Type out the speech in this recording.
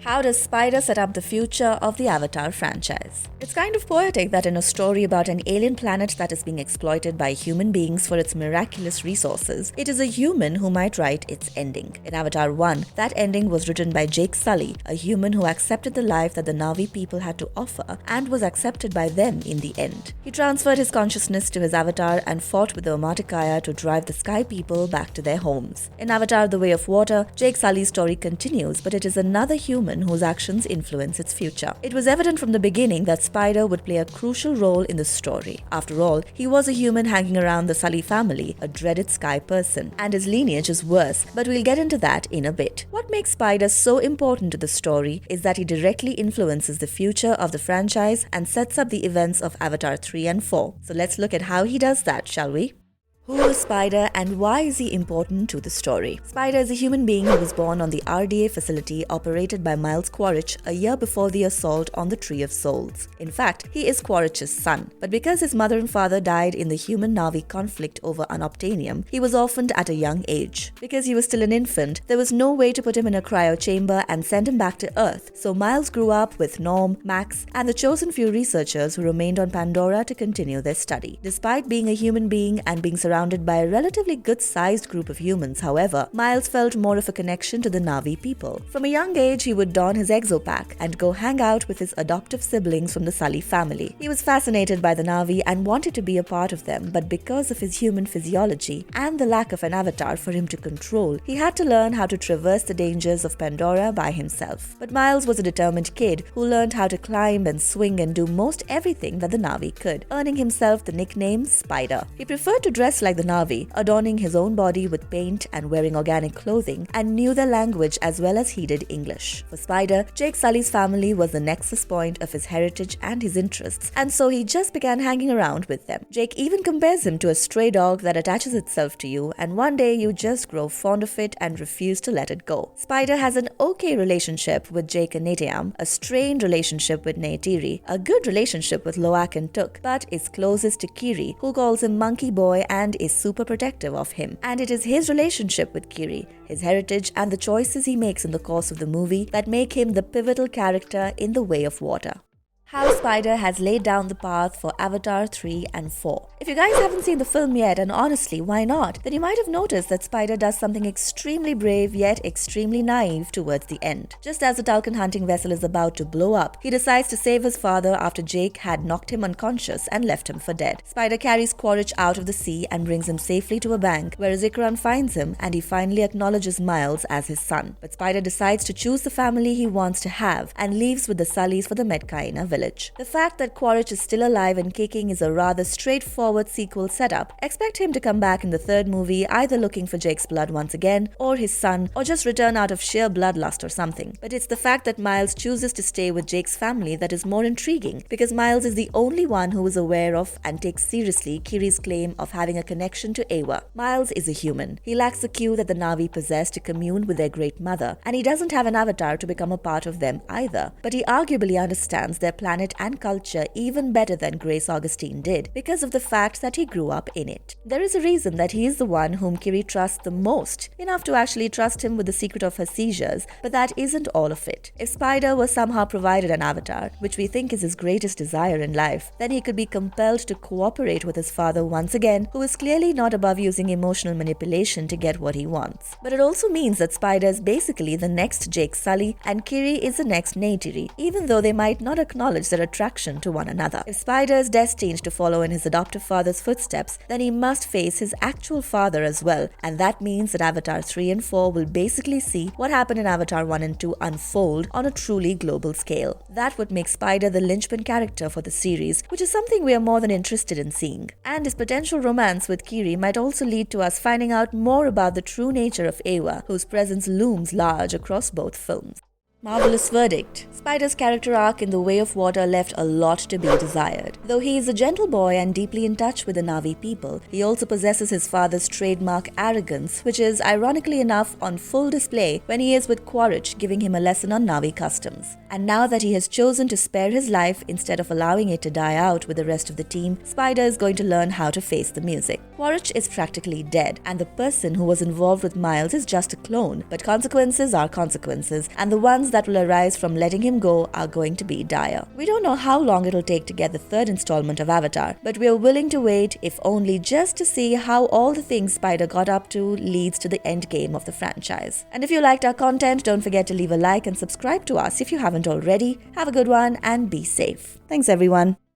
How does Spider set up the future of the Avatar franchise? It's kind of poetic that in a story about an alien planet that is being exploited by human beings for its miraculous resources, it is a human who might write its ending. In Avatar 1, that ending was written by Jake Sully, a human who accepted the life that the Na'vi people had to offer and was accepted by them in the end. He transferred his consciousness to his avatar and fought with the Omaticaya to drive the Sky people back to their homes. In Avatar: The Way of Water, Jake Sully's story continues, but it is another human whose actions influence its future. It was evident from the beginning that Spider would play a crucial role in the story. After all, he was a human hanging around the Sully family, a dreaded Sky person, and his lineage is worse, but we'll get into that in a bit. What makes Spider so important to the story is that he directly influences the future of the franchise and sets up the events of Avatar 3 and 4. So let's look at how he does that, shall we? Who is Spider and why is he important to the story? Spider is a human being who was born on the RDA facility operated by Miles Quaritch a year before the assault on the Tree of Souls. In fact, he is Quaritch's son, but because his mother and father died in the human-Na'vi conflict over unobtainium, he was orphaned at a young age. Because he was still an infant, there was no way to put him in a cryo chamber and send him back to Earth, so Miles grew up with Norm, Max, and the chosen few researchers who remained on Pandora to continue their study. Despite being a human being and being surrounded by a relatively good-sized group of humans, however, Miles felt more of a connection to the Na'vi people. From a young age, he would don his exopack and go hang out with his adoptive siblings from the Sully family. He was fascinated by the Na'vi and wanted to be a part of them, but because of his human physiology and the lack of an avatar for him to control, he had to learn how to traverse the dangers of Pandora by himself. But Miles was a determined kid who learned how to climb and swing and do most everything that the Na'vi could, earning himself the nickname Spider. He preferred to dress like the Na'vi, adorning his own body with paint and wearing organic clothing, and knew their language as well as he did English. For Spider, Jake Sully's family was the nexus point of his heritage and his interests, and so he just began hanging around with them. Jake even compares him to a stray dog that attaches itself to you, and one day you just grow fond of it and refuse to let it go. Spider has an okay relationship with Jake and Neteyam, a strained relationship with Neytiri, a good relationship with Loak and Tuk, but is closest to Kiri, who calls him Monkey Boy and is super protective of him. And it is his relationship with Kiri, his heritage, and the choices he makes in the course of the movie that make him the pivotal character in The Way of Water. How Spider has laid down the path for Avatar 3 and 4. If you guys haven't seen the film yet, and honestly, why not? Then you might have noticed that Spider does something extremely brave yet extremely naive towards the end. Just as the Tulkun hunting vessel is about to blow up, he decides to save his father after Jake had knocked him unconscious and left him for dead. Spider carries Quaritch out of the sea and brings him safely to a bank where Zikran finds him, and he finally acknowledges Miles as his son. But Spider decides to choose the family he wants to have and leaves with the Sullys for the Metkayina village. The fact that Quaritch is still alive and kicking is a rather straightforward sequel setup. Expect him to come back in the third movie either looking for Jake's blood once again, or his son, or just return out of sheer bloodlust or something. But it's the fact that Miles chooses to stay with Jake's family that is more intriguing, because Miles is the only one who is aware of and takes seriously Kiri's claim of having a connection to Eywa. Miles is a human. He lacks the cue that the Na'vi possess to commune with their great mother, and he doesn't have an avatar to become a part of them either. But he arguably understands their planet and culture even better than Grace Augustine did, because of the fact that he grew up in it. There is a reason that he is the one whom Kiri trusts the most, enough to actually trust him with the secret of her seizures, but that isn't all of it. If Spider was somehow provided an avatar, which we think is his greatest desire in life, then he could be compelled to cooperate with his father once again, who is clearly not above using emotional manipulation to get what he wants. But it also means that Spider is basically the next Jake Sully and Kiri is the next Neytiri, even though they might not acknowledge their attraction to one another. If Spider is destined to follow in his adoptive father's footsteps, then he must face his actual father as well, and that means that Avatar 3 and 4 will basically see what happened in Avatar 1 and 2 unfold on a truly global scale. That would make Spider the linchpin character for the series, which is something we are more than interested in seeing. And his potential romance with Kiri might also lead to us finding out more about the true nature of Eywa, whose presence looms large across both films. Marvelous verdict. Spider's character arc in The Way of Water left a lot to be desired. Though he is a gentle boy and deeply in touch with the Na'vi people, he also possesses his father's trademark arrogance, which is, ironically enough, on full display when he is with Quaritch giving him a lesson on Na'vi customs. And now that he has chosen to spare his life instead of allowing it to die out with the rest of the team, Spider is going to learn how to face the music. Quaritch is practically dead, and the person who was involved with Miles is just a clone, but consequences are consequences, and the ones consequences that will arise from letting him go are going to be dire. We don't know how long it'll take to get the third installment of Avatar, but we are willing to wait, if only just to see how all the things Spider got up to leads to the end game of the franchise. And if you liked our content, don't forget to leave a like and subscribe to us if you haven't already. Have a good one and be safe. Thanks everyone.